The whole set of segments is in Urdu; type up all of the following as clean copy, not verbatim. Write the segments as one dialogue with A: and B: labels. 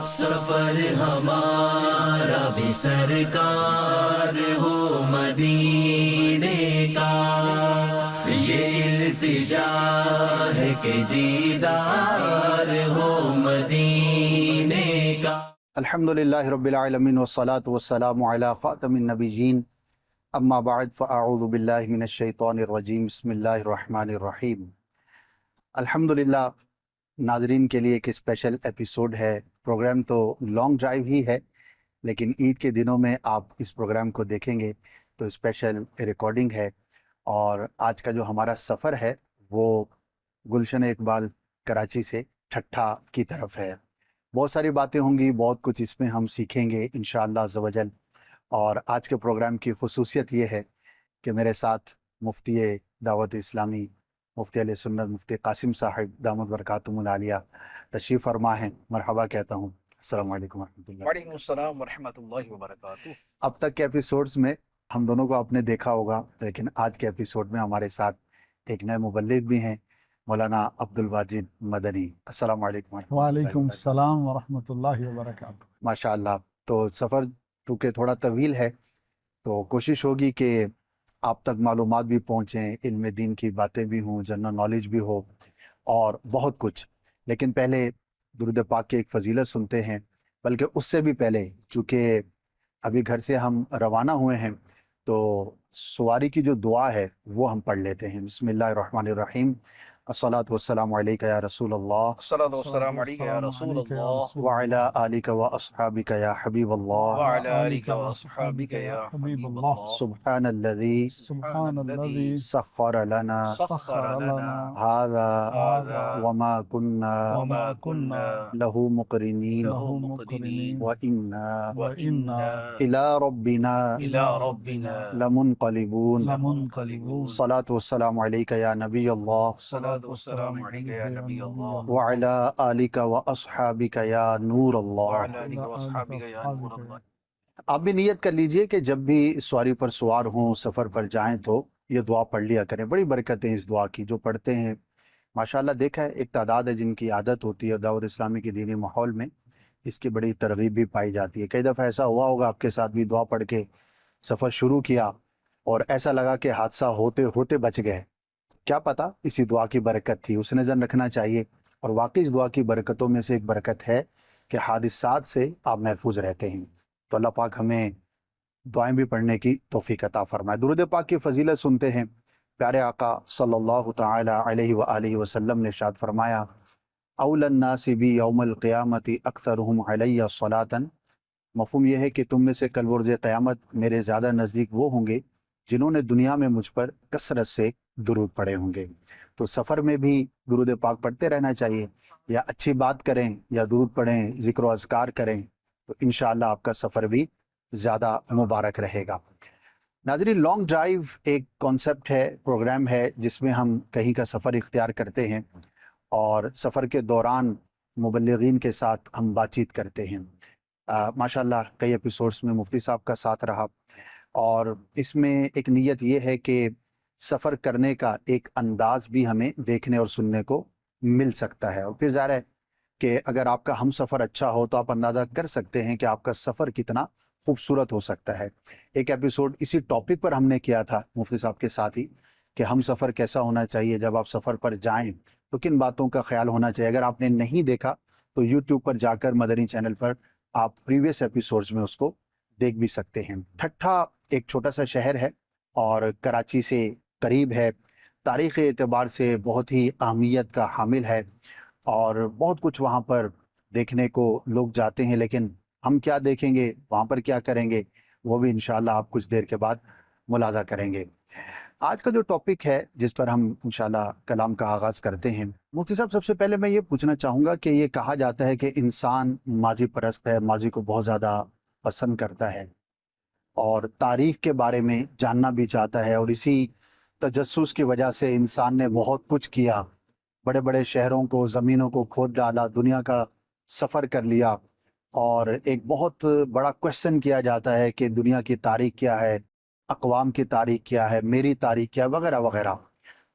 A: سفر ہمارا بھی سرکار ہو مدینے کا، یہ التجا ہے کہ دیدار ہو مدینے کا۔
B: الحمدللہ رب العالمین والصلاة والسلام علی خاتم النبیین، اما بعد فاعوذ باللہ من الشیطان الرجیم، بسم اللہ الرحمن الرحیم۔ الحمدللہ ناظرین کے لیے ایک اسپیشل ایپیسوڈ ہے۔ پروگرام تو لانگ ڈرائیو ہی ہے، لیکن عید کے دنوں میں آپ اس پروگرام کو دیکھیں گے تو اسپیشل ریکارڈنگ ہے۔ اور آج کا جو ہمارا سفر ہے وہ گلشن اقبال کراچی سے ٹھٹھا کی طرف ہے۔ بہت ساری باتیں ہوں گی، بہت کچھ اس میں ہم سیکھیں گے انشاءاللہ عز و جل۔ اور آج کے پروگرام کی خصوصیت یہ ہے کہ میرے ساتھ مفتی دعوت اسلامی، مفتی علیہ سنت، مفتی قاسم صاحب دامت برکاتہم العالیہ تشریف فرما ہیں۔ مرحبا کہتا ہوں۔ السلام علیکم ورحمۃ اللہ۔
C: وعلیکم السلام ورحمۃ اللہ وبرکاتہ۔
B: اب تک کے ایپیسوڈز میں ہم دونوں کو آپ نے دیکھا ہوگا، لیکن آج کے ایپیسوڈ میں ہمارے ساتھ ایک نئے مبلغ بھی ہیں، مولانا عبدالواجد مدنی۔ السلام علیکم ورحمۃ اللہ۔
D: وعلیکم السلام ورحمۃ اللہ وبرکاتہ۔
B: ماشاء اللہ۔ تو سفر تو کہ تھوڑا طویل ہے، تو کوشش ہوگی کہ آپ تک معلومات بھی پہنچیں، علم دین کی باتیں بھی ہوں، جنرل نالج بھی ہو اور بہت کچھ۔ لیکن پہلے درود پاک کی ایک فضیلت سنتے ہیں، بلکہ اس سے بھی پہلے چونکہ ابھی گھر سے ہم روانہ ہوئے ہیں تو سواری کی جو دعا ہے وہ ہم پڑھ لیتے ہیں۔ بسم اللہ الرحمن الرحیم، الصلاۃ والسلام علیک یا رسول اللہ
C: الصلاۃ والسلام علیک یا رسول اللہ
B: وعلی آلک و اصحابک یا حبیب اللہ،
C: وعلی آلک واصحابک یا حبیب اللہ۔
B: سبحان الذی
D: سبحان الذی
B: سخر لنا
C: سخر لنا
B: هذا
C: هذا
B: وما كنا
C: وما كنا
B: له مقرنين
C: له مقرنين
B: وإنا
C: وإنا
B: إلى ربنا
C: إلى ربنا
B: لمنقلبون۔
C: لمنقلبون۔
B: صلاة والسلام عليك يا نبي الله
C: الصلاۃ والسلام علیک یا نبی اللہ
B: وعلى آلك وأصحابك يا نور الله۔
C: وعلی آلک واصحابک یا نور اللہ۔
B: آپ بھی نیت کر لیجئے کہ جب بھی سواری پر سوار ہوں، سفر پر جائیں تو یہ دعا پڑھ لیا کریں۔ بڑی برکتیں اس دعا کی، جو پڑھتے ہیں ماشاءاللہ دیکھا ہے ایک تعداد ہے جن کی عادت ہوتی ہے، دعوت اسلامی کی دینی ماحول میں اس کی بڑی ترغیب بھی پائی جاتی ہے۔ کئی دفعہ ایسا ہوا ہوگا آپ کے ساتھ بھی، دعا پڑھ کے سفر شروع کیا اور ایسا لگا کہ حادثہ ہوتے ہوتے بچ گئے۔ کیا پتہ اسی دعا کی برکت تھی، اسے نظر رکھنا چاہیے۔ اور واقعی اس دعا کی برکتوں میں سے ایک برکت ہے کہ حادثات سے آپ محفوظ رہتے ہیں۔ تو اللہ پاک ہمیں دعائیں بھی پڑھنے کی توفیق عطا فرمائے۔ درود پاک کی فضیلت سنتے ہیں۔ پیارے آقا صلی اللہ تعالی علیہ وآلہ وسلم نے ارشاد فرمایا، اول الناس بی یوم القیامت اکثرہم علی صلاۃ۔ مفہوم یہ ہے کہ تم میں سے کل برج قیامت میرے زیادہ نزدیک وہ ہوں گے جنہوں نے دنیا میں مجھ پر کثرت سے درود پڑھے ہوں گے۔ تو سفر میں بھی درود پاک پڑھتے رہنا چاہیے، یا اچھی بات کریں یا درود پڑھیں، ذکر و اذکار کریں، تو انشاءاللہ آپ کا سفر بھی زیادہ مبارک رہے گا۔ ناظرین، لانگ ڈرائیو ایک کانسیپٹ ہے، پروگرام ہے جس میں ہم کہیں کا سفر اختیار کرتے ہیں اور سفر کے دوران مبلغین کے ساتھ ہم بات چیت کرتے ہیں۔ ماشاءاللہ کئی ایپیسوڈز میں مفتی صاحب کا ساتھ رہا، اور اس میں ایک نیت یہ ہے کہ سفر کرنے کا ایک انداز بھی ہمیں دیکھنے اور سننے کو مل سکتا ہے۔ اور پھر ظاہر ہے کہ اگر آپ کا ہم سفر اچھا ہو تو آپ اندازہ کر سکتے ہیں کہ آپ کا سفر کتنا خوبصورت ہو سکتا ہے۔ ایک ایپیسوڈ اسی ٹاپک پر ہم نے کیا تھا مفتی صاحب کے ساتھ ہی، کہ ہم سفر کیسا ہونا چاہیے، جب آپ سفر پر جائیں تو کن باتوں کا خیال ہونا چاہیے۔ اگر آپ نے نہیں دیکھا تو یوٹیوب پر جا کر مدنی چینل پر آپ پریویس ایپیسوڈز میں اس کو دیکھ بھی سکتے ہیں۔ ٹھٹھا ایک چھوٹا سا شہر ہے اور کراچی سے قریب ہے، تاریخی اعتبار سے بہت ہی اہمیت کا حامل ہے، اور بہت کچھ وہاں پر دیکھنے کو لوگ جاتے ہیں، لیکن ہم کیا دیکھیں گے، وہاں پر کیا کریں گے، وہ بھی انشاءاللہ آپ کچھ دیر کے بعد ملاحظہ کریں گے۔ آج کا جو ٹاپک ہے جس پر ہم انشاءاللہ کلام کا آغاز کرتے ہیں، مفتی صاحب سب سے پہلے میں یہ پوچھنا چاہوں گا کہ یہ کہا جاتا ہے کہ انسان ماضی پرست ہے، ماضی کو بہت زیادہ پسند کرتا ہے اور تاریخ کے بارے میں جاننا بھی چاہتا ہے، اور اسی تجسس کی وجہ سے انسان نے بہت کچھ کیا، بڑے بڑے شہروں کو، زمینوں کو کھود ڈالا، دنیا کا سفر کر لیا، اور ایک بہت بڑا کویشچن کیا جاتا ہے کہ دنیا کی تاریخ کیا ہے، اقوام کی تاریخ کیا ہے، میری تاریخ کیا ہے، وغیرہ وغیرہ۔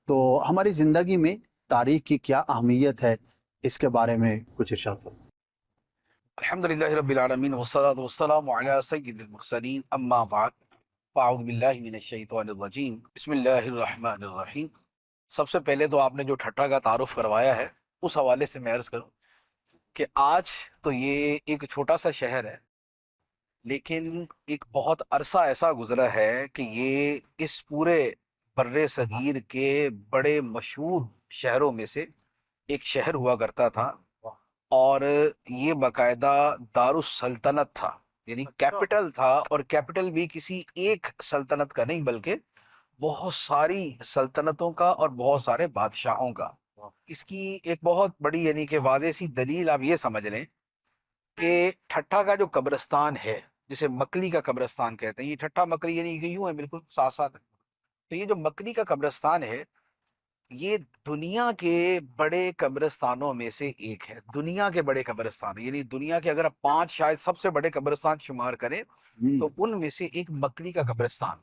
B: تو ہماری زندگی میں تاریخ کی کیا اہمیت ہے، اس کے بارے میں کچھ ارشاد فرمائیں۔
C: الحمدللہ رب العالمین والصلاة والسلام علی سید المرسلین اما بعد فاعوذ باللہ من الشیطان الرجیم بسم اللہ الرحمن الرحیم۔ سب سے پہلے تو آپ نے جو ٹھٹھا کا تعارف کروایا ہے اس حوالے سے میں عرض کروں کہ آج تو یہ ایک چھوٹا سا شہر ہے، لیکن ایک بہت عرصہ ایسا گزرا ہے کہ یہ اس پورے بر صغیر کے بڑے مشہور شہروں میں سے ایک شہر ہوا کرتا تھا، اور یہ باقاعدہ دارالسلطنت تھا، یعنی کیپٹل تھا، اور کیپٹل بھی کسی ایک سلطنت کا نہیں بلکہ بہت ساری سلطنتوں کا اور بہت سارے بادشاہوں کا۔ اس کی ایک بہت بڑی یعنی کہ واضح سی دلیل آپ یہ سمجھ لیں کہ ٹھٹھا کا جو قبرستان ہے جسے مکلی کا قبرستان کہتے ہیں، یہ ٹھٹھا مکلی یعنی کہ یوں ہے بالکل ساتھ ساتھ، تو یہ جو مکلی کا قبرستان ہے یہ دنیا کے بڑے قبرستانوں میں سے ایک ہے، دنیا کے بڑے قبرستان، یعنی دنیا کے اگر آپ 5 شاید سب سے بڑے قبرستان شمار کریں تو ان میں سے ایک مکلی کا قبرستان،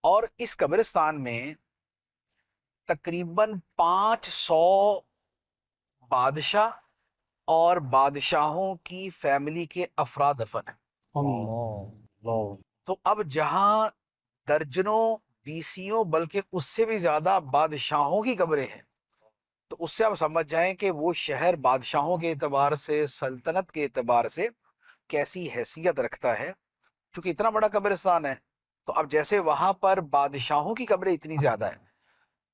C: اور اس قبرستان میں تقریباً 500 بادشاہ اور بادشاہوں کی فیملی کے افراد دفن ہیں۔
D: اللہ
C: تو اب جہاں درجنوں بیسیوں بلکہ اس سے بھی زیادہ بادشاہوں کی قبریں ہیں، تو اس سے آپ سمجھ جائیں کہ وہ شہر بادشاہوں کے اعتبار سے، سلطنت کے اعتبار سے کیسی حیثیت رکھتا ہے۔ چونکہ اتنا بڑا قبرستان ہے تو اب جیسے وہاں پر بادشاہوں کی قبریں اتنی زیادہ ہیں،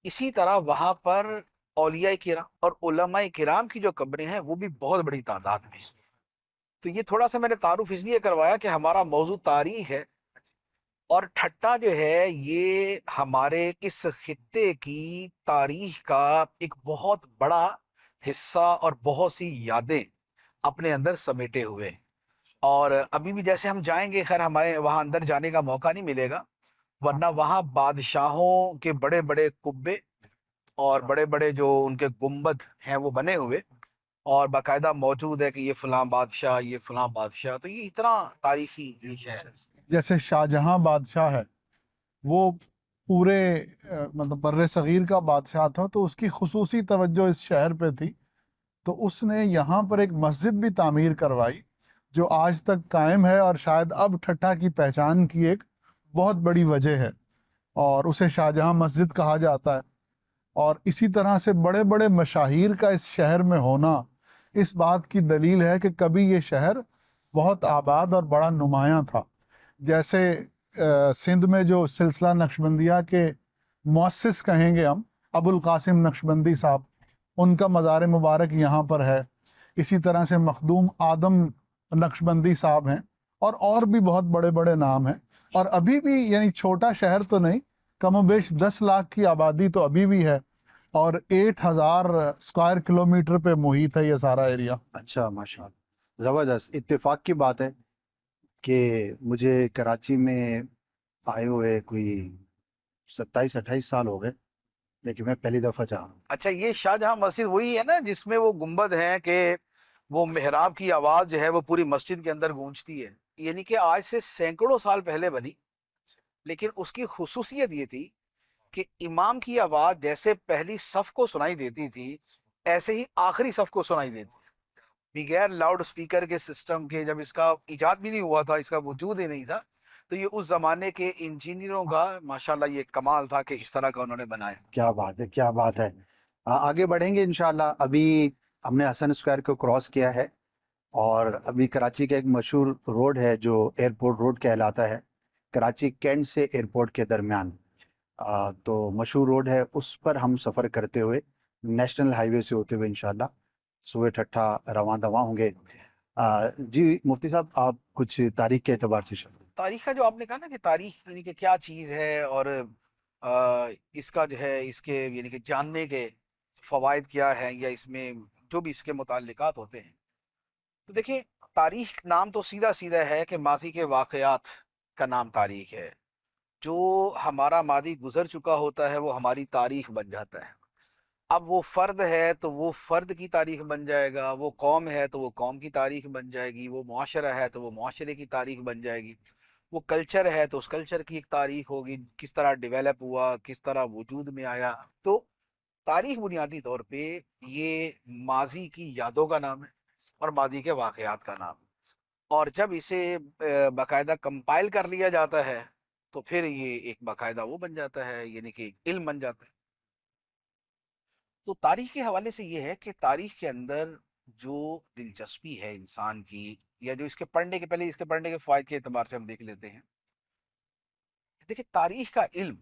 C: اسی طرح وہاں پر اولیاء کرام اور علماء کرام کی جو قبریں ہیں وہ بھی بہت بڑی تعداد میں ہیں۔ تو یہ تھوڑا سا میں نے تعارف اس لیے کروایا کہ ہمارا موضوع تاریخ ہے، اور ٹھٹھا جو ہے یہ ہمارے اس خطے کی تاریخ کا ایک بہت بڑا حصہ اور بہت سی یادیں اپنے اندر سمیٹے ہوئے ہیں۔ اور ابھی بھی جیسے ہم جائیں گے، خیر ہمیں وہاں اندر جانے کا موقع نہیں ملے گا، ورنہ وہاں بادشاہوں کے بڑے بڑے قبے اور بڑے بڑے جو ان کے گنبد ہیں وہ بنے ہوئے، اور باقاعدہ موجود ہے کہ یہ فلاں بادشاہ، یہ فلاں بادشاہ، تو یہ اتنا تاریخی یہ شہر ہے۔
D: جیسے شاہ جہاں بادشاہ ہے وہ پورے مطلب بر صغیر کا بادشاہ تھا، تو اس کی خصوصی توجہ اس شہر پہ تھی، تو اس نے یہاں پر ایک مسجد بھی تعمیر کروائی جو آج تک قائم ہے، اور شاید اب ٹھٹھا کی پہچان کی ایک بہت بڑی وجہ ہے، اور اسے شاہ جہاں مسجد کہا جاتا ہے۔ اور اسی طرح سے بڑے بڑے مشاہیر کا اس شہر میں ہونا اس بات کی دلیل ہے کہ کبھی یہ شہر بہت آباد اور بڑا نمایاں تھا۔ جیسے سندھ میں جو سلسلہ نقشبندیہ کے مؤسس کہیں گے ہم، ابو القاسم نقشبندی صاحب، ان کا مزار مبارک یہاں پر ہے۔ اسی طرح سے مخدوم آدم نقشبندی صاحب ہیں، اور بھی بہت بڑے بڑے نام ہیں، اور ابھی بھی یعنی چھوٹا شہر تو نہیں، کم و بیش 10 لاکھ کی آبادی تو ابھی بھی ہے، اور 8000 اسکوائر کلومیٹر پہ محیط ہے یہ سارا ایریا۔
B: اچھا، ماشاء اللہ، زبردست۔ اتفاق کی بات ہے کہ مجھے کراچی میں آئے ہوئے کوئی 27-28 سال ہو گئے، لیکن میں پہلی دفعہ جا رہا ہوں۔
C: اچھا، یہ شاہ جہاں مسجد وہی ہے نا جس میں وہ گنبد ہیں کہ وہ محراب کی آواز جو ہے وہ پوری مسجد کے اندر گونجتی ہے؟ یعنی کہ آج سے سینکڑوں سال پہلے بنی، لیکن اس کی خصوصیت یہ تھی کہ امام کی آواز جیسے پہلی صف کو سنائی دیتی تھی ایسے ہی آخری صف کو سنائی دیتی تھی، بغیر لاؤڈ سپیکر کے سسٹم کے۔ جب اس کا ایجاد بھی نہیں ہوا تھا، اس کا وجود ہی نہیں تھا، تو یہ اس زمانے کے انجینئروں کا ماشاءاللہ یہ کمال تھا کہ اس طرح کا انہوں نے بنایا۔
B: کیا بات ہے، کیا بات ہے۔ آگے بڑھیں گے انشاءاللہ۔ ابھی ہم نے حسن اسکوائر کو کراس کیا ہے، اور ابھی کراچی کا ایک مشہور روڈ ہے جو ایئرپورٹ روڈ کہلاتا ہے، کراچی کینٹ سے ایئرپورٹ کے درمیان، تو مشہور روڈ ہے، اس پر ہم سفر کرتے ہوئے نیشنل ہائی وے سے ہوتے ہوئے انشاءاللہ صبح ٹھٹھا رواں دواں ہوں گے۔ جی مفتی صاحب، آپ کچھ تاریخ کے اعتبار سے شفر۔
C: تاریخ کا جو آپ نے کہا نا کہ تاریخ یعنی کہ کیا چیز ہے، اور اس کا جو ہے اس کے یعنی کہ جاننے کے فوائد کیا ہیں، یا اس میں جو بھی اس کے متعلقات ہوتے ہیں، تو دیکھیں تاریخ نام تو سیدھا سیدھا ہے کہ ماضی کے واقعات کا نام تاریخ ہے۔ جو ہمارا ماضی گزر چکا ہوتا ہے وہ ہماری تاریخ بن جاتا ہے۔ اب وہ فرد ہے تو وہ فرد کی تاریخ بن جائے گا، وہ قوم ہے تو وہ قوم کی تاریخ بن جائے گی، وہ معاشرہ ہے تو وہ معاشرے کی تاریخ بن جائے گی، وہ کلچر ہے تو اس کلچر کی ایک تاریخ ہوگی، کس طرح ڈیولپ ہوا، کس طرح وجود میں آیا۔ تو تاریخ بنیادی طور پہ یہ ماضی کی یادوں کا نام ہے، اور ماضی کے واقعات کا نام، اور جب اسے باقاعدہ کمپائل کر لیا جاتا ہے تو پھر یہ ایک باقاعدہ وہ بن جاتا ہے، یعنی کہ ایک علم بن جاتا ہے۔ تو تاریخ کے حوالے سے یہ ہے کہ تاریخ کے اندر جو دلچسپی ہے انسان کی، یا جو اس کے پڑھنے کے، پہلے اس کے پڑھنے کے فوائد کے اعتبار سے ہم دیکھ لیتے ہیں۔ دیکھیں، تاریخ کا علم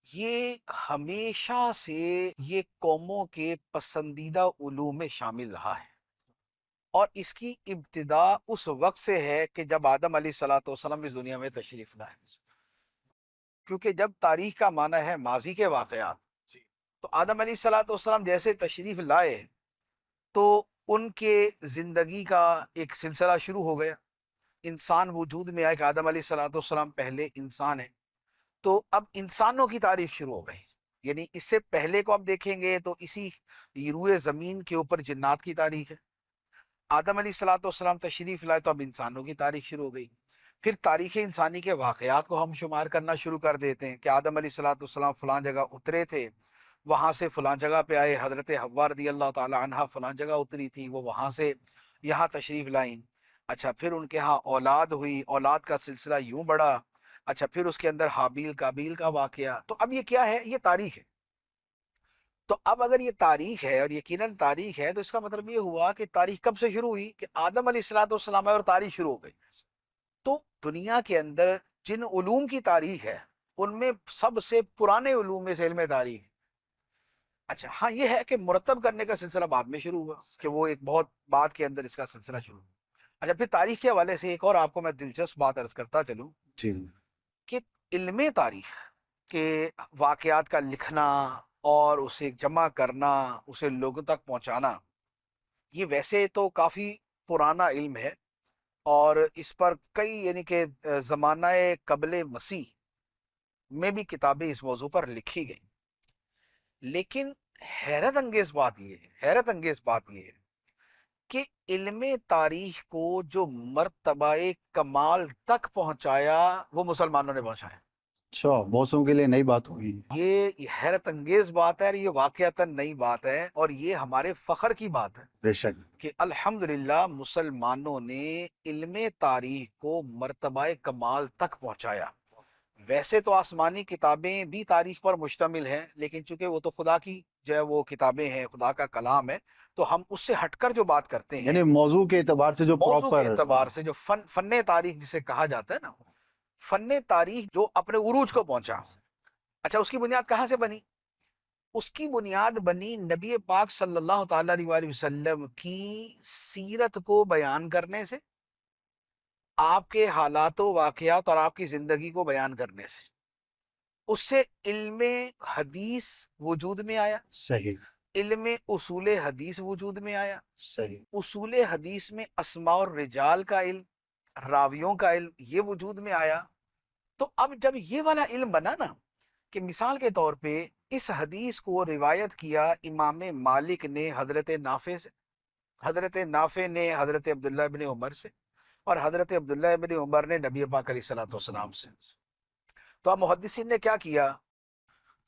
C: یہ ہمیشہ سے یہ قوموں کے پسندیدہ علوم میں شامل رہا ہے، اور اس کی ابتدا اس وقت سے ہے کہ جب آدم علیہ الصلوۃ والسلام اس دنیا میں تشریف لائے، کیونکہ جب تاریخ کا معنی ہے ماضی کے واقعات، تو آدم علیہ الصلوۃ والسلام جیسے تشریف لائے تو ان کے زندگی کا ایک سلسلہ شروع ہو گیا، انسان وجود میں آئے کہ آدم علیہ الصلوۃ والسلام پہلے انسان ہیں، تو اب انسانوں کی تاریخ شروع ہو گئی۔ یعنی اس سے پہلے کو آپ دیکھیں گے تو اسی روئے زمین کے اوپر جنات کی تاریخ ہے، آدم علیہ الصلوۃ والسلام تشریف لائے تو اب انسانوں کی تاریخ شروع ہو گئی۔ پھر تاریخ انسانی کے واقعات کو ہم شمار کرنا شروع کر دیتے ہیں کہ آدم علیہ الصلوۃ والسلام فلاں جگہ اترے تھے، وہاں سے فلاں جگہ پہ آئے، حضرت حوا رضی اللہ تعالی عنہا فلاں جگہ اتری تھی، وہ وہاں سے یہاں تشریف لائیں۔ اچھا، پھر ان کے ہاں اولاد ہوئی، اولاد کا سلسلہ یوں بڑھا۔ اچھا، پھر اس کے اندر حابیل قابیل کا واقعہ۔ تو اب یہ کیا ہے؟ یہ تاریخ ہے۔ تو اب اگر یہ تاریخ ہے اور یقیناً تاریخ ہے، تو اس کا مطلب یہ ہوا کہ تاریخ کب سے شروع ہوئی؟ کہ آدم علیہ الصلوۃ والسلام آئے اور تاریخ شروع ہو گئی۔ تو دنیا کے اندر جن علوم کی تاریخ ہے ان میں سب سے پرانے علوم میں سے علم تاریخ۔ اچھا ہاں، یہ ہے کہ مرتب کرنے کا سلسلہ بعد میں شروع ہوا، کہ وہ ایک بہت بعد کے اندر اس کا سلسلہ شروع ہوا۔ اچھا، پھر تاریخ کے حوالے سے ایک اور آپ کو میں دلچسپ بات عرض کرتا چلوں
B: جی
C: کہ علم تاریخ کے واقعات کا لکھنا اور اسے جمع کرنا، اسے لوگوں تک پہنچانا، یہ ویسے تو کافی پرانا علم ہے، اور اس پر کئی یعنی کہ زمانہ قبل مسیح میں بھی کتابیں اس موضوع پر لکھی گئیں۔ لیکن حیرت انگیز بات یہ ہے کہ علم تاریخ کو جو مرتبہ کمال تک پہنچایا وہ مسلمانوں نے پہنچایا۔
B: اچھا، بہتوں کے لیے نئی بات ہوگی۔
C: یہ حیرت انگیز بات ہے، اور یہ واقعتاً نئی بات ہے، اور یہ ہمارے فخر کی بات ہے
B: بے شک۔
C: کہ الحمدللہ مسلمانوں نے علم تاریخ کو مرتبہ کمال تک پہنچایا۔ ویسے تو آسمانی کتابیں بھی تاریخ پر مشتمل ہیں، لیکن چونکہ وہ تو خدا کی جو ہے وہ کتابیں ہیں، خدا کا کلام ہے، تو ہم اس سے ہٹ کر جو بات کرتے ہیں،
B: یعنی موضوع کے اعتبار سے جو
C: موضوع کے
B: پراپر
C: اعتبار سے جو فن تاریخ جسے کہا جاتا ہے نا، فن تاریخ جو اپنے عروج کو پہنچا۔ اچھا، اس کی بنیاد کہاں سے بنی؟ اس کی بنیاد بنی نبی پاک صلی اللہ تعالی علیہ وآلہ وسلم کی سیرت کو بیان کرنے سے، آپ کے حالات و واقعات اور آپ کی زندگی کو بیان کرنے سے۔ اس سے علم حدیث وجود میں آیا،
B: صحیح
C: علم اصول حدیث وجود میں آیا،
B: صحیح
C: اصول حدیث میں اسماء الرجال کا علم، راویوں کا علم، یہ وجود میں آیا۔ تو اب جب یہ والا علم بنا نا، کہ مثال کے طور پہ اس حدیث کو روایت کیا امام مالک نے حضرت نافع سے، حضرت نافع نے حضرت عبداللہ ابن عمر سے، اور حضرت عبداللہ ابن عمر نے نبی پاک علیہ الصلوۃ والسلام سے۔ تو اب محدثین نے کیا کیا؟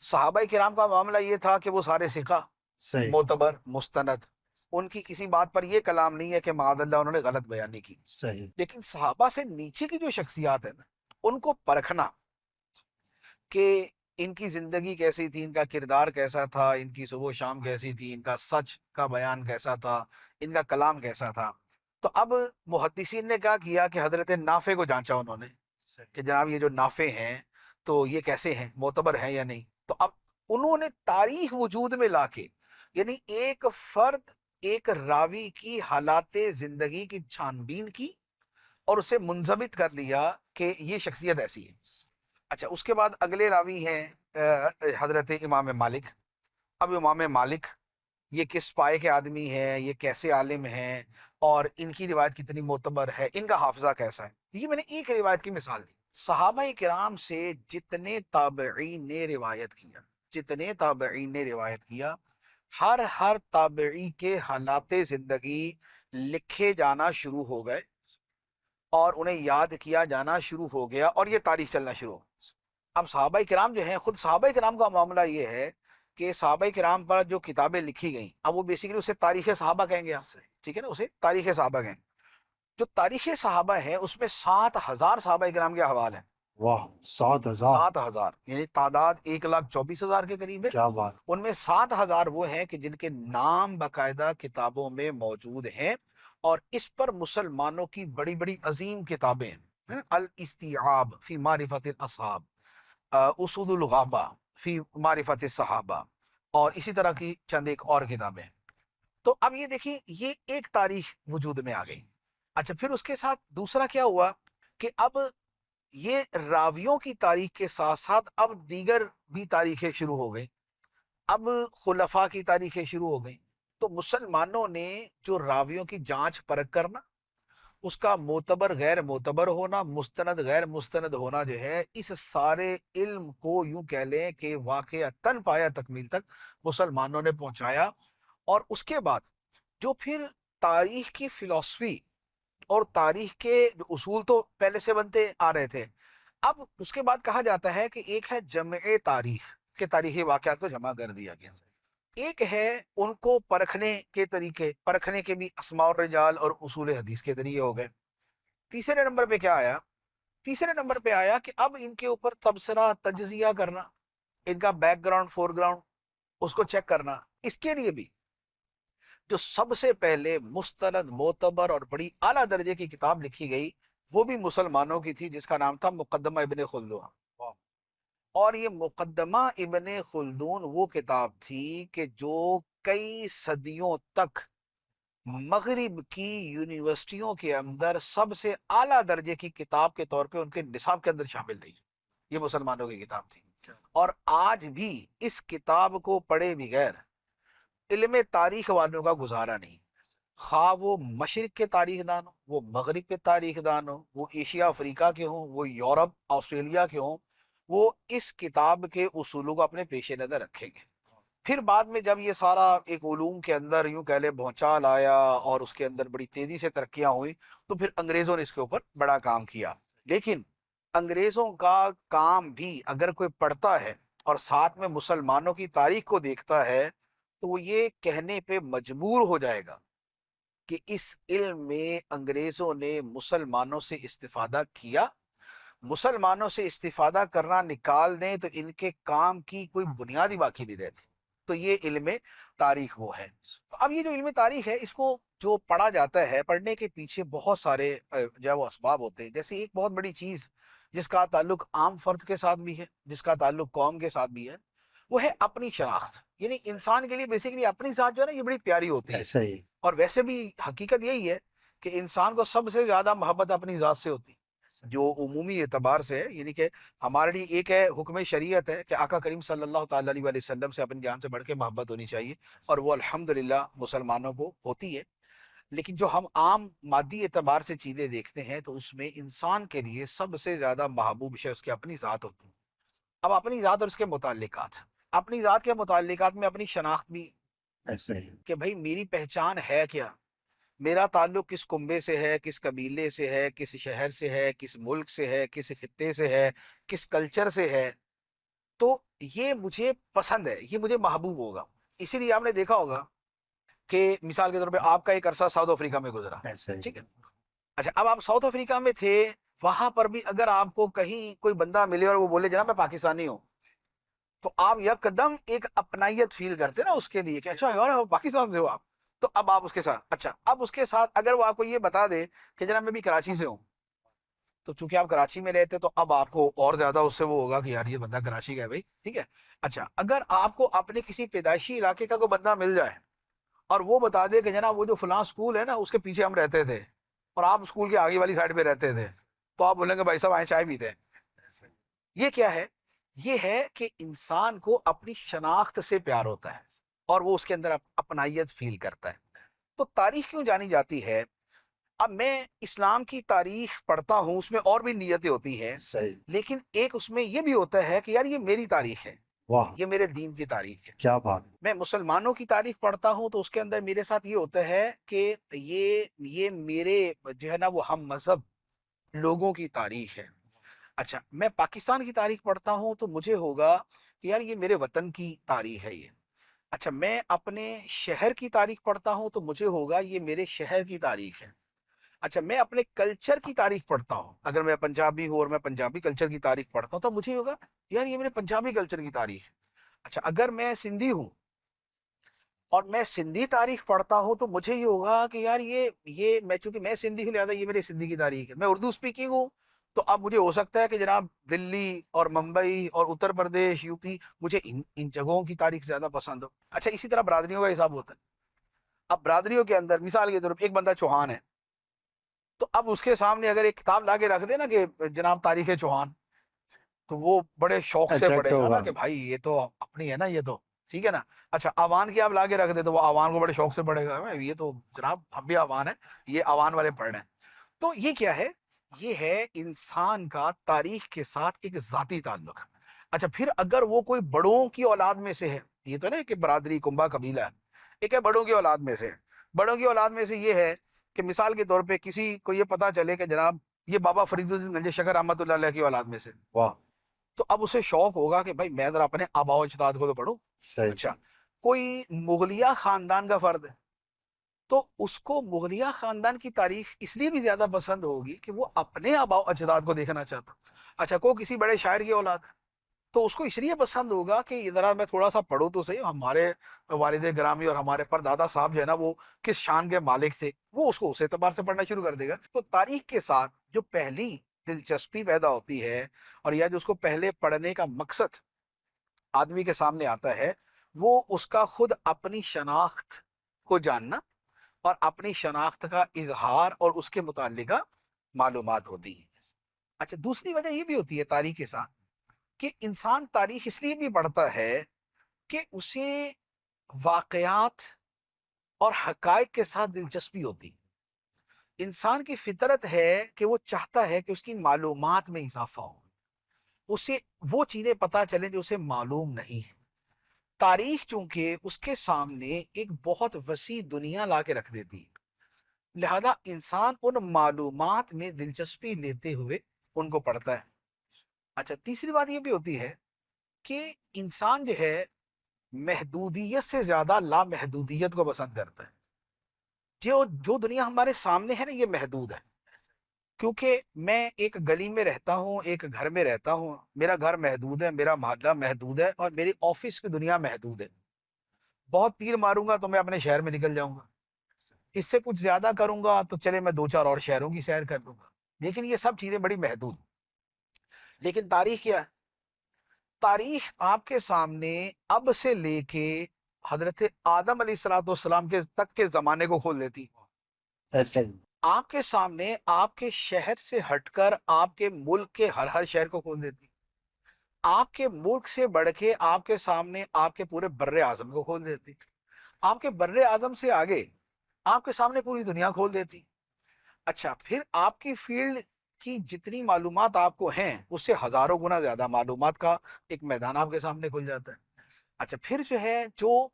C: صحابہ کرام کا معاملہ یہ تھا کہ وہ سارے ثقہ،
B: صحیح
C: معتبر، مستند، ان کی کسی بات پر یہ کلام نہیں ہے کہ معاذ اللہ انہوں نے غلط بیانی کی۔
B: صحیح
C: لیکن صحابہ سے نیچے کی جو شخصیات ہیں نا، ان کو پرکھنا کہ ان کی زندگی کیسی تھی، ان کا کردار کیسا تھا، ان کی صبح و شام کیسی تھی، ان کا سچ کا بیان کیسا تھا، ان کا کلام کیسا تھا۔ تو اب محدثین نے کیا کیا کہ حضرت نافع کو جانچا انہوں نے کہ جناب یہ جو نافع ہیں تو یہ کیسے ہیں، معتبر ہیں یا نہیں۔ تو اب انہوں نے تاریخ وجود میں لا کے، یعنی ایک فرد، ایک راوی کی حالات زندگی کی چھان بین کی اور اسے منضبط کر لیا کہ یہ شخصیت ایسی ہے۔ اچھا، اس کے بعد اگلے راوی ہیں حضرت امام مالک۔ اب امام مالک یہ کس پائے کے آدمی ہیں، یہ کیسے عالم ہیں، اور ان کی روایت کتنی معتبر ہے، ان کا حافظہ کیسا ہے۔ یہ میں نے ایک روایت کی مثال دی۔ صحابہ کرام سے جتنے تابعین نے روایت کیا، ہر تابعی کے حالات زندگی لکھے جانا شروع ہو گئے، اور انہیں یاد کیا جانا شروع ہو گیا، اور یہ تاریخ چلنا شروع ہو۔ اب صحابہ کرام جو ہیں، خود صحابہ کرام کا معاملہ یہ ہے کہ صحابہ کرام پر جو کتابیں لکھی گئیں، اب وہ بیسیکلی اسے تاریخ صحابہ کہیں گے آپ، ٹھیک ہے نا، اسے تاریخ صحابہ کہیں۔ جو تاریخ صحابہ ہے اس میں 7,000 صحابہ کرام کے احوال ہیں،
B: واہ 7,000
C: 7,000 یعنی تعداد 1,24,000 کے قریب ہے۔
B: کیا بات
C: ان میں 7,000 وہ ہیں کہ جن کے نام باقاعدہ کتابوں میں موجود ہیں، اور اس پر مسلمانوں کی بڑی بڑی عظیم کتابیں ہیں، الاستیعاب فی معرفت الاصحاب، اصول الغابہ فی معرفت الصحابہ، اور اسی طرح کی چند ایک اور کتابیں۔ تو اب یہ دیکھیں، یہ ایک تاریخ وجود میں آ گئی۔ اچھا، پھر اس کے ساتھ دوسرا کیا ہوا کہ اب یہ راویوں کی تاریخ کے ساتھ ساتھ اب دیگر بھی تاریخیں شروع ہو گئی، اب خلفاء کی تاریخیں شروع ہو گئیں۔ تو مسلمانوں نے جو راویوں کی جانچ پرکھ کرنا، اس کا معتبر غیر معتبر ہونا، مستند غیر مستند ہونا جو ہے، اس سارے علم کو یوں کہہ لیں کہ واقعتاً پایا تکمیل تک مسلمانوں نے پہنچایا۔ اور اس کے بعد جو پھر تاریخ کی فلسفی اور تاریخ کے جو اصول تو پہلے سے بنتے آ رہے تھے، اب اس کے بعد کہا جاتا ہے کہ ایک ہے جمع تاریخ، کہ تاریخی واقعات کو جمع کر دیا گیا، ایک ہے ان کو پرکھنے کے طریقے، پرکھنے کے بھی اسماء الرجال اور اصول حدیث کے طریقے ہو گئے۔ تیسرے نمبر پہ کیا آیا؟ تیسرے نمبر پہ آیا کہ اب ان کے اوپر تبصرہ، تجزیہ کرنا، ان کا بیک گراؤنڈ فور گراؤنڈ اس کو چیک کرنا۔ اس کے لیے بھی جو سب سے پہلے مستند، معتبر اور بڑی اعلیٰ درجے کی کتاب لکھی گئی، وہ بھی مسلمانوں کی تھی، جس کا نام تھا مقدمہ ابن خلدون۔ اور یہ مقدمہ ابن خلدون وہ کتاب تھی کہ جو کئی صدیوں تک مغرب کی یونیورسٹیوں کے اندر سب سے اعلیٰ درجے کی کتاب کے طور پہ ان کے نصاب کے اندر شامل رہی۔ یہ مسلمانوں کی کتاب تھی، اور آج بھی اس کتاب کو پڑھے بغیر علم تاریخ والوں کا گزارا نہیں، خواہ وہ مشرق کے تاریخ دان ہوں، وہ مغرب کے تاریخ دان ہوں، وہ ایشیا افریقہ کے ہوں، وہ یورپ آسٹریلیا کے ہوں، وہ اس کتاب کے اصولوں کو اپنے پیش نظر رکھیں گے۔ پھر بعد میں جب یہ سارا ایک علوم کے اندر یوں کہہ لیں بھونچال آیا اور اس کے اندر بڑی تیزی سے ترقیاں ہوئیں، تو پھر انگریزوں نے اس کے اوپر بڑا کام کیا۔ لیکن انگریزوں کا کام بھی اگر کوئی پڑھتا ہے اور ساتھ میں مسلمانوں کی تاریخ کو دیکھتا ہے، تو وہ یہ کہنے پہ مجبور ہو جائے گا کہ اس علم میں انگریزوں نے مسلمانوں سے استفادہ کیا، مسلمانوں سے استفادہ کرنا نکال دیں تو ان کے کام کی کوئی بنیاد ہی باقی نہیں رہتی۔ تو یہ علم تاریخ وہ ہے۔ تو اب یہ جو علم تاریخ ہے، اس کو جو پڑھا جاتا ہے، پڑھنے کے پیچھے بہت سارے جو ہے وہ اسباب ہوتے ہیں۔ جیسے ایک بہت بڑی چیز جس کا تعلق عام فرد کے ساتھ بھی ہے، جس کا تعلق قوم کے ساتھ بھی ہے، وہ ہے اپنی شناخت۔ یعنی انسان کے لیے بیسیکلی اپنی ذات جو ہے نا، یہ بڑی پیاری ہوتی ہے۔
B: صحیح
C: اور ویسے بھی حقیقت یہی ہے کہ انسان کو سب سے زیادہ محبت اپنی ذات سے ہوتی ہے، جو عمومی اعتبار سے ہے۔ یعنی کہ ہمارے لیے ایک ہے حکم شریعت ہے کہ آقا کریم صلی اللہ تعالیٰ علیہ وسلم سے اپنی جان سے بڑھ کے محبت ہونی چاہیے، اور وہ الحمدللہ مسلمانوں کو ہوتی ہے۔ لیکن جو ہم عام مادی اعتبار سے چیزیں دیکھتے ہیں، تو اس میں انسان کے لیے سب سے زیادہ محبوب شے اس کی اپنی ذات ہوتی ہے۔ اب اپنی ذات اور اس کے متعلقات، اپنی ذات کے متعلقات میں اپنی شناخت بھی،
B: ایسے ہی
C: کہ بھئی میری پہچان ہے کیا، میرا تعلق کس کنبے سے ہے، کس قبیلے سے ہے، کس شہر سے ہے، کس ملک سے ہے، کس خطے سے ہے، کس کلچر سے ہے، تو یہ مجھے پسند ہے، یہ مجھے محبوب ہوگا۔ اسی لیے آپ نے دیکھا ہوگا کہ مثال کے طور پہ آپ کا ایک عرصہ ساؤتھ افریقہ میں گزرا،
B: ایسے ہی
C: ٹھیک ہے؟ اچھا، اب آپ ساؤتھ افریقہ میں تھے، وہاں پر بھی اگر آپ کو کہیں کوئی بندہ ملے اور وہ بولے جناب میں پاکستانی ہوں، تو آپ یکدم ایک اپنائیت فیل کرتے نا اس کے لیے کہ اچھا یار پاکستان سے ہو آپ۔ تو اب آپ اس کے ساتھ، اچھا اب اس کے ساتھ اگر وہ آپ کو یہ بتا دے کہ جناب میں بھی کراچی سے ہوں، تو چونکہ آپ کراچی میں رہتے تو اب آپ کو اور زیادہ اس سے وہ ہوگا کہ یار یہ بندہ کراچی کا ہے بھائی، ٹھیک ہے۔ اچھا، اگر آپ کو اپنے کسی پیدائشی علاقے کا کوئی بندہ مل جائے اور وہ بتا دے کہ جناب وہ جو فلاں اسکول ہے نا اس کے پیچھے ہم رہتے تھے اور آپ اسکول کے آگے والی سائڈ پہ رہتے تھے، تو آپ بولیں گے بھائی صاحب آئیں چائے پیتے ہیں۔ یہ کیا ہے؟ یہ ہے کہ انسان کو اپنی شناخت سے پیار ہوتا ہے اور وہ اس کے اندر اپنائیت فیل کرتا ہے۔ تو تاریخ کیوں جانی جاتی ہے؟ اب میں اسلام کی تاریخ پڑھتا ہوں، اس میں اور بھی نیتیں ہوتی ہیں،
B: صحیح
C: لیکن ایک اس میں یہ بھی ہوتا ہے کہ یار یہ میری تاریخ ہے،
B: واہ
C: یہ میرے دین کی تاریخ ہے۔
B: کیا بات
C: میں مسلمانوں کی تاریخ پڑھتا ہوں تو اس کے اندر میرے ساتھ یہ ہوتا ہے کہ یہ میرے جو ہے نا وہ ہم مذہب لوگوں کی تاریخ ہے۔ اچھا، میں پاکستان کی تاریخ پڑھتا ہوں تو مجھے ہوگا کہ یار یہ میرے وطن کی تاریخ ہے یہ. اچھا میں اپنے شہر کی تاریخ پڑھتا ہوں تو مجھے ہوگا یہ میرے شہر کی تاریخ ہے. اچھا میں اپنے کلچر کی تاریخ پڑھتا ہوں, اگر میں پنجابی ہوں اور میں پنجابی کلچر کی تاریخ پڑھتا ہوں تو مجھے ہوگا یار یہ میرے پنجابی کلچر کی تاریخ ہے. اچھا اگر میں سندھی ہوں اور میں سندھی تاریخ پڑھتا ہوں تو مجھے یہ ہوگا کہ یار یہ میں چونکہ میں سندھی ہوں لہٰذا یہ میرے سندھی کی تاریخ ہے. میں اردو اسپیکنگ ہوں تو اب مجھے ہو سکتا ہے کہ جناب دلی اور ممبئی اور اتر پردیش یو پی مجھے ان جگہوں کی تاریخ زیادہ پسند ہو. اچھا اسی طرح برادریوں کا حساب ہوتا ہے. اب برادریوں کے اندر مثال کے طور پر ایک بندہ چوہان ہے تو اب اس کے سامنے اگر ایک کتاب لا کے رکھ دے نا کہ جناب تاریخ چوہان تو وہ بڑے شوق سے پڑھے گا نا کہ بھائی یہ تو اپنی ہے نا یہ تو ٹھیک ہے نا. اچھا آوان کی آپ لا کے رکھ دے تو وہ آوان کو بڑے شوق سے پڑھے گا, یہ تو جناب ہم بھی آوان ہیں, یہ آوان والے پڑھ رہے ہیں. تو یہ کیا ہے, یہ ہے انسان کا تاریخ کے ساتھ ایک ذاتی تعلق. اچھا پھر اگر وہ کوئی بڑوں کی اولاد میں سے ہے, یہ تو نا کہ برادری کنبہ قبیلہ ہے, ایک ہے بڑوں کی اولاد میں سے. بڑوں کی اولاد میں سے یہ ہے کہ مثال کے طور پہ کسی کو یہ پتا چلے کہ جناب یہ بابا فرید الدین گنج شکر رحمۃ اللہ علیہ کی اولاد میں سے,
B: واہ
C: تو اب اسے شوق ہوگا کہ بھائی میں ذرا اپنے آبا و اجداد کو تو پڑھوں.
B: صحیح.
C: اچھا کوئی مغلیہ خاندان کا فرد ہے تو اس کو مغلیہ خاندان کی تاریخ اس لیے بھی زیادہ پسند ہوگی کہ وہ اپنے آبا و اجداد کو دیکھنا چاہتا. اچھا کو کسی بڑے شاعر کی اولاد ہے تو اس کو اس لیے پسند ہوگا کہ ذرا میں تھوڑا سا پڑھوں تو صحیح ہمارے والد گرامی اور ہمارے پردادا صاحب جو ہے نا وہ کس شان کے مالک تھے, وہ اس کو اس اعتبار سے پڑھنا شروع کر دے گا. تو تاریخ کے ساتھ جو پہلی دلچسپی پیدا ہوتی ہے اور یا جو اس کو پہلے پڑھنے کا مقصد آدمی کے سامنے آتا ہے وہ اس کا خود اپنی شناخت کو جاننا اور اپنی شناخت کا اظہار اور اس کے متعلقہ معلومات ہوتی ہیں. اچھا دوسری وجہ یہ بھی ہوتی ہے تاریخ کے ساتھ کہ انسان تاریخ اس لیے بھی پڑھتا ہے کہ اسے واقعات اور حقائق کے ساتھ دلچسپی ہوتی. انسان کی فطرت ہے کہ وہ چاہتا ہے کہ اس کی معلومات میں اضافہ ہو, اسے وہ چیزیں پتہ چلیں جو اسے معلوم نہیں ہیں. تاریخ چونکہ اس کے سامنے ایک بہت وسیع دنیا لا کے رکھ دیتی ہے, لہذا انسان ان معلومات میں دلچسپی لیتے ہوئے ان کو پڑھتا ہے. اچھا تیسری بات یہ بھی ہوتی ہے کہ انسان جو ہے محدودیت سے زیادہ لامحدودیت کو پسند کرتا ہے. جو دنیا ہمارے سامنے ہے نا یہ محدود ہے, کیونکہ میں ایک گلی میں رہتا ہوں, ایک گھر میں رہتا ہوں, میرا گھر محدود ہے, میرا محلہ محدود ہے اور میری آفس کی دنیا محدود ہے. بہت تیر ماروں گا تو میں اپنے شہر میں نکل جاؤں گا, اس سے کچھ زیادہ کروں گا تو چلے میں 2-4 اور شہروں کی سیر کر لوں گا, لیکن یہ سب چیزیں بڑی محدود. لیکن تاریخ کیا ہے, تاریخ آپ کے سامنے اب سے لے کے حضرت آدم علیہ السلام کے تک کے زمانے کو کھول دیتی.
B: ایسے
C: آپ کے سامنے آپ کے شہر سے ہٹ کر آپ کے ملک کے ہر شہر کو کھول دیتی. آپ کے ملک سے بڑھ کے آپ کے سامنے آپ کے پورے بر اعظم کو کھول دیتی. آپ کے بر اعظم سے آگے آپ کے سامنے پوری دنیا کھول دیتی. اچھا پھر آپ کی فیلڈ کی جتنی معلومات آپ کو ہیں اس سے ہزاروں گنا زیادہ معلومات کا ایک میدان آپ کے سامنے کھل جاتا ہے. اچھا پھر جو ہے جو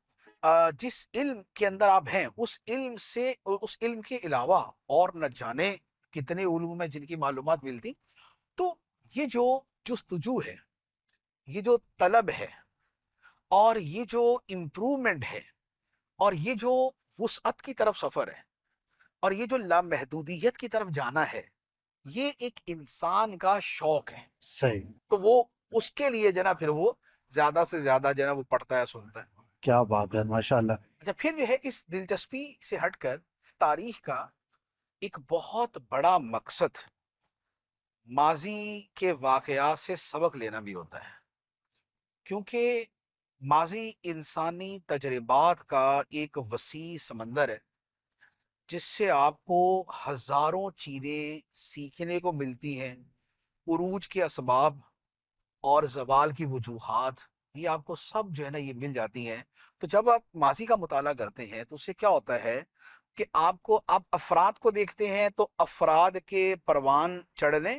C: جس علم کے اندر آپ ہیں اس علم کے علاوہ اور نہ جانے کتنے علوم ہیں جن کی معلومات ملتی. تو یہ جو جستجو ہے, یہ جو طلب ہے اور یہ جو امپرومنٹ ہے اور یہ جو وسعت کی طرف سفر ہے اور یہ جو لامحدودیت کی طرف جانا ہے, یہ ایک انسان کا شوق ہے.
B: صحیح.
C: تو وہ اس کے لیے جو نا پھر وہ زیادہ سے زیادہ جو ہے نا وہ پڑھتا ہے, سنتا ہے.
B: کیا بات ہے, ماشاءاللہ.
C: اچھا پھر جو ہے اس دلچسپی سے ہٹ کر تاریخ کا ایک بہت بڑا مقصد ماضی کے واقعات سے سبق لینا بھی ہوتا ہے, کیونکہ ماضی انسانی تجربات کا ایک وسیع سمندر ہے جس سے آپ کو ہزاروں چیزیں سیکھنے کو ملتی ہیں. عروج کے اسباب اور زوال کی وجوہات یہ آپ کو سب جو ہے نا یہ مل جاتی ہیں. تو جب آپ ماضی کا مطالعہ کرتے ہیں تو اس سے کیا ہوتا ہے کہ آپ افراد کو دیکھتے ہیں تو افراد کے پروان چڑھنے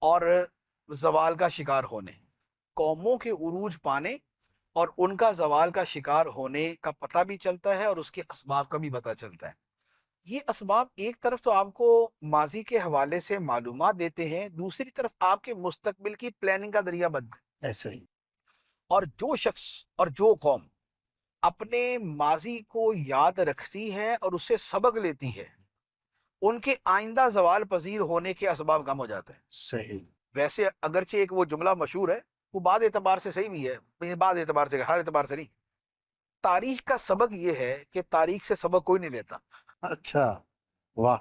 C: اور زوال کا شکار ہونے, قوموں کے عروج پانے اور ان کا زوال کا شکار ہونے کا پتہ بھی چلتا ہے اور اس کے اسباب کا بھی پتہ چلتا ہے. یہ اسباب ایک طرف تو آپ کو ماضی کے حوالے سے معلومات دیتے ہیں, دوسری طرف آپ کے مستقبل کی پلاننگ کا ذریعہ بنتے ہیں.
B: ایسے ہی.
C: اور جو شخص اور جو قوم اپنے ماضی کو یاد رکھتی ہے اور اسے سبق لیتی ہے، ان کے آئندہ زوال پذیر ہونے کے اسباب کم ہو جاتے ہیں۔
B: صحیح،
C: ویسے اگرچہ ایک وہ جملہ مشہور ہے، وہ بعض اعتبار سے صحیح بھی ہے، بعض اعتبار سے، ہر اعتبار سے نہیں۔ تاریخ کا سبق یہ ہے کہ تاریخ سے سبق کوئی نہیں لیتا،
B: اچھا، واہ،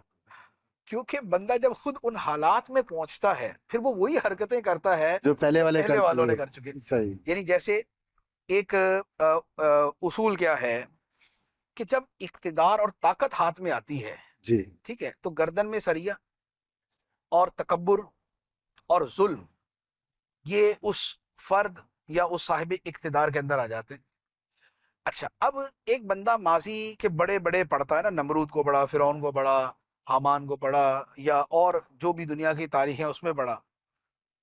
C: کیونکہ بندہ جب خود ان حالات میں پہنچتا ہے پھر وہ وہی حرکتیں کرتا ہے
B: جو پہلے والے
C: پہلے والوں نے کر چکے۔
B: صحیح،
C: یعنی جیسے ایک اصول کیا ہے کہ جب اقتدار اور طاقت ہاتھ میں آتی ہے،
B: جی،
C: ٹھیک ہے، تو گردن میں سریا اور تکبر اور ظلم یہ اس فرد یا اس صاحب اقتدار کے اندر آ جاتے ہیں۔ اچھا، اب ایک بندہ ماضی کے بڑے بڑے پڑھتا ہے نا، نمرود کو پڑھا، فرعون کو پڑھا، حامان کو پڑھا، یا اور جو بھی دنیا کی تاریخ ہے اس میں پڑھا،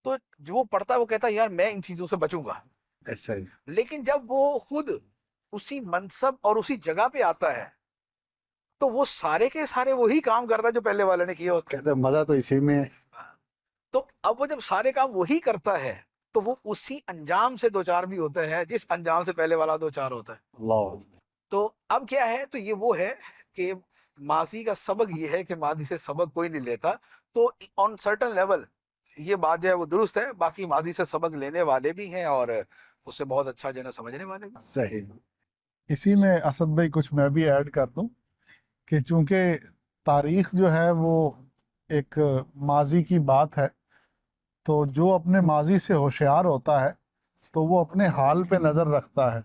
C: تو جو وہ پڑھتا ہے وہ کہتا ہے یار میں ان چیزوں سے بچوں گا۔
B: ایسا ہی،
C: لیکن جب وہ خود اسی منصب اور اسی جگہ پہ آتا ہے تو وہ سارے کے سارے وہی کام کرتا ہے جو پہلے والے نے کیے ہوتے ہیں۔
B: کہتے ہیں مزہ تو اسی میں ہے۔
C: تو اب وہ جب سارے کام وہی کرتا ہے تو وہ اسی انجام سے دوچار بھی ہوتا ہے جس انجام سے پہلے والا دوچار ہوتا ہے۔
B: اللہ،
C: تو اب کیا ہے، تو یہ وہ ہے کہ ماضی کا سبق یہ ہے کہ ماضی سے سبق کوئی نہیں لیتا۔ تو آن سرٹن لیول یہ بات جو ہے وہ درست ہے، باقی ماضی سے سبق لینے والے بھی ہیں اور اس سے بہت اچھا جو ہے نا سمجھنے والے بھی۔
B: صحیح،
D: اسی میں اسد بھائی کچھ میں بھی ایڈ کر دوں کہ چونکہ تاریخ جو ہے وہ ایک ماضی کی بات ہے، تو جو اپنے ماضی سے ہوشیار ہوتا ہے تو وہ اپنے حال پہ نظر رکھتا ہے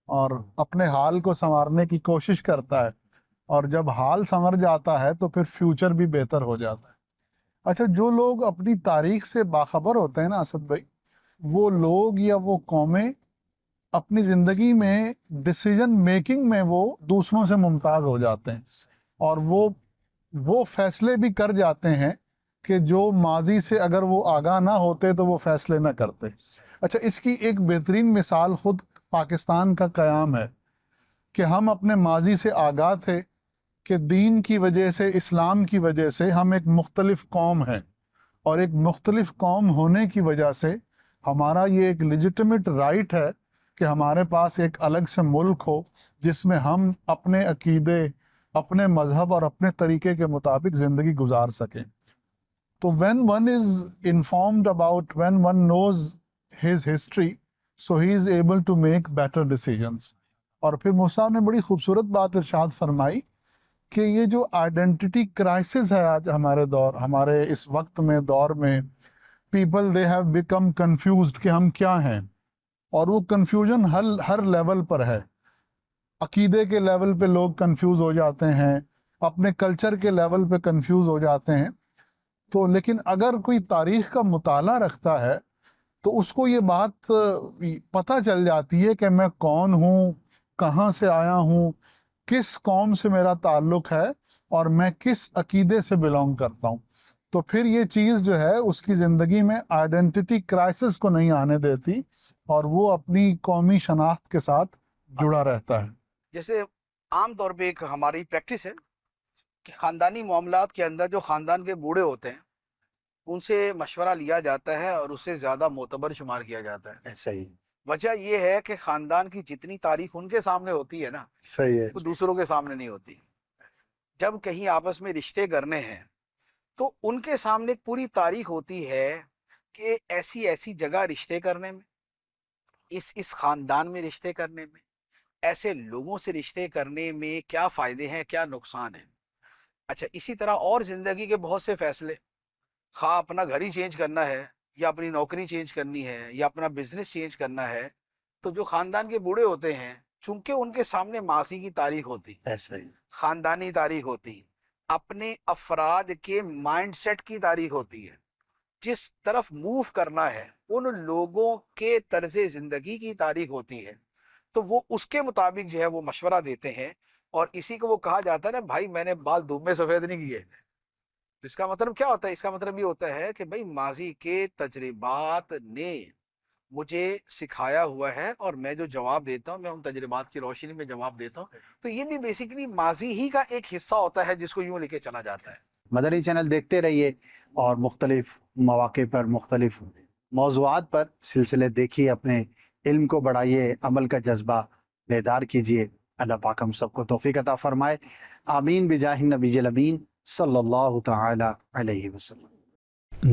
D: اور اپنے حال کو سنوارنے کی کوشش کرتا ہے، اور جب حال سنور جاتا ہے تو پھر فیوچر بھی بہتر ہو جاتا ہے۔ اچھا، جو لوگ اپنی تاریخ سے باخبر ہوتے ہیں نا اسد بھائی، وہ لوگ یا وہ قومیں اپنی زندگی میں ڈیسیجن میکنگ میں وہ دوسروں سے ممتاز ہو جاتے ہیں، اور وہ فیصلے بھی کر جاتے ہیں کہ جو ماضی سے اگر وہ آگاہ نہ ہوتے تو وہ فیصلے نہ کرتے۔ اچھا، اس کی ایک بہترین مثال خود پاکستان کا قیام ہے کہ ہم اپنے ماضی سے آگاہ تھے کہ دین کی وجہ سے، اسلام کی وجہ سے ہم ایک مختلف قوم ہیں، اور ایک مختلف قوم ہونے کی وجہ سے ہمارا یہ ایک لیجٹمیٹ رائٹ ہے کہ ہمارے پاس ایک الگ سے ملک ہو جس میں ہم اپنے عقیدے، اپنے مذہب اور اپنے طریقے کے مطابق زندگی گزار سکیں۔ تو when one is informed about, when one knows his history, so he is able to make better decisions۔ اور پھر مفتی صاحب نے بڑی خوبصورت بات ارشاد فرمائی کہ یہ جو آئیڈینٹی کرائسس ہے آج ہمارے اس وقت میں، دور میں، people they have become confused کہ ہم کیا ہیں، اور وہ کنفیوژن ہر لیول پر ہے۔ عقیدے کے لیول پہ لوگ کنفیوز ہو جاتے ہیں، اپنے کلچر کے لیول پہ کنفیوز ہو جاتے ہیں۔ تو لیکن اگر کوئی تاریخ کا مطالعہ رکھتا ہے تو اس کو یہ بات پتہ چل جاتی ہے کہ میں کون ہوں، کہاں سے آیا ہوں، کس قوم سے میرا تعلق ہے، اور میں کس عقیدے سے بلونگ کرتا ہوں۔ تو پھر یہ چیز جو ہے اس کی زندگی میں آئیڈینٹی کرائسس کو نہیں آنے دیتی، اور وہ اپنی قومی شناخت کے ساتھ جڑا رہتا ہے۔
C: جیسے عام طور پہ ایک ہماری پریکٹس ہے کہ خاندانی معاملات کے اندر جو خاندان کے بوڑھے ہوتے ہیں ان سے مشورہ لیا جاتا ہے اور اسے زیادہ معتبر شمار کیا جاتا ہے۔
B: ایسا ہی،
C: وجہ یہ ہے کہ خاندان کی جتنی تاریخ ان کے سامنے ہوتی ہے نا،
B: صحیح ہے،
C: وہ دوسروں کے سامنے نہیں ہوتی۔ جب کہیں آپس میں رشتے کرنے ہیں تو ان کے سامنے ایک پوری تاریخ ہوتی ہے کہ ایسی ایسی جگہ رشتے کرنے میں، اس خاندان میں رشتے کرنے میں، ایسے لوگوں سے رشتے کرنے میں کیا فائدے ہیں، کیا نقصان ہیں۔ اچھا، اسی طرح اور زندگی کے بہت سے فیصلے، خواہ اپنا گھر ہی چینج کرنا ہے یا اپنی نوکری چینج کرنی ہے یا اپنا بزنس چینج کرنا ہے، تو جو خاندان کے بوڑھے ہوتے ہیں چونکہ ان کے سامنے ماضی کی تاریخ ہوتی،
B: ایسا ہی،
C: خاندانی تاریخ ہوتی، اپنے افراد کے مائنڈ سیٹ کی تاریخ ہوتی ہے، جس طرف موو کرنا ہے ان لوگوں کے طرز زندگی کی تاریخ ہوتی ہے، تو وہ اس کے مطابق جو ہے وہ مشورہ دیتے ہیں۔ اور اسی کو وہ کہا جاتا ہے نا، بھائی میں نے بال دھوپ میں سفید نہیں کیے۔ اس کا مطلب کیا ہوتا ہے؟ اس کا مطلب یہ ہوتا ہے کہ بھائی ماضی کے تجربات نے مجھے سکھایا ہوا ہے اور میں جو جواب دیتا ہوں میں ان تجربات کی روشنی میں جواب دیتا ہوں۔ تو یہ بھی بیسیکلی ماضی ہی کا ایک حصہ ہوتا ہے جس کو یوں لے کے چلا جاتا ہے۔
B: مدنی چینل دیکھتے رہیے اور مختلف مواقع پر، مختلف موضوعات پر سلسلے دیکھیے اپنے علم کو بڑھائیے، عمل کا جذبہ بیدار کیجیے۔ اللہ پاک ہم سب کو توفیق عطا فرمائے، آمین بجاہ النبی الامین صلی اللہ تعالی علیہ وسلم۔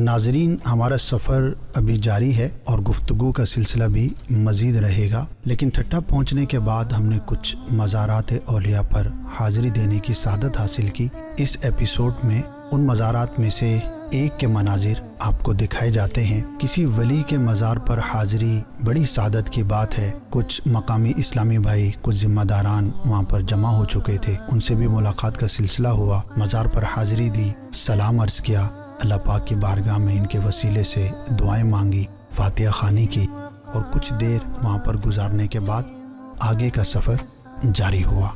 B: ناظرین، ہمارا سفر ابھی جاری ہے اور گفتگو کا سلسلہ بھی مزید رہے گا، لیکن ٹھٹھہ پہنچنے کے بعد ہم نے کچھ مزارات اولیاء پر حاضری دینے کی سعادت حاصل کی۔ اس ایپیسوڈ میں ان مزارات میں سے ایک کے مناظر آپ کو دکھائے جاتے ہیں۔ کسی ولی کے مزار پر حاضری بڑی سعادت کی بات ہے۔ کچھ مقامی اسلامی بھائی، کچھ ذمہ داران وہاں پر جمع ہو چکے تھے، ان سے بھی ملاقات کا سلسلہ ہوا، مزار پر حاضری دی، سلام عرض کیا، اللہ پاک کی بارگاہ میں ان کے وسیلے سے دعائیں مانگی، فاتحہ خوانی کی، اور کچھ دیر وہاں پر گزارنے کے بعد آگے کا سفر جاری ہوا۔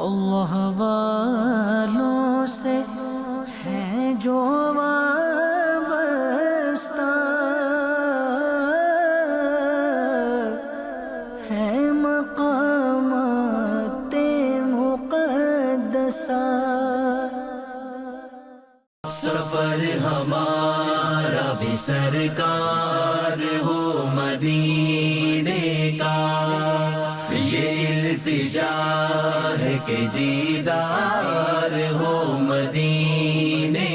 A: اللہ والوں سے ہے جو وابستہ، ہے مقامات مقدسہ، سفر ہمارا بھی سرکار ہو مدینے کا، یہ التجا ہے کہ دیدار ہو مدینے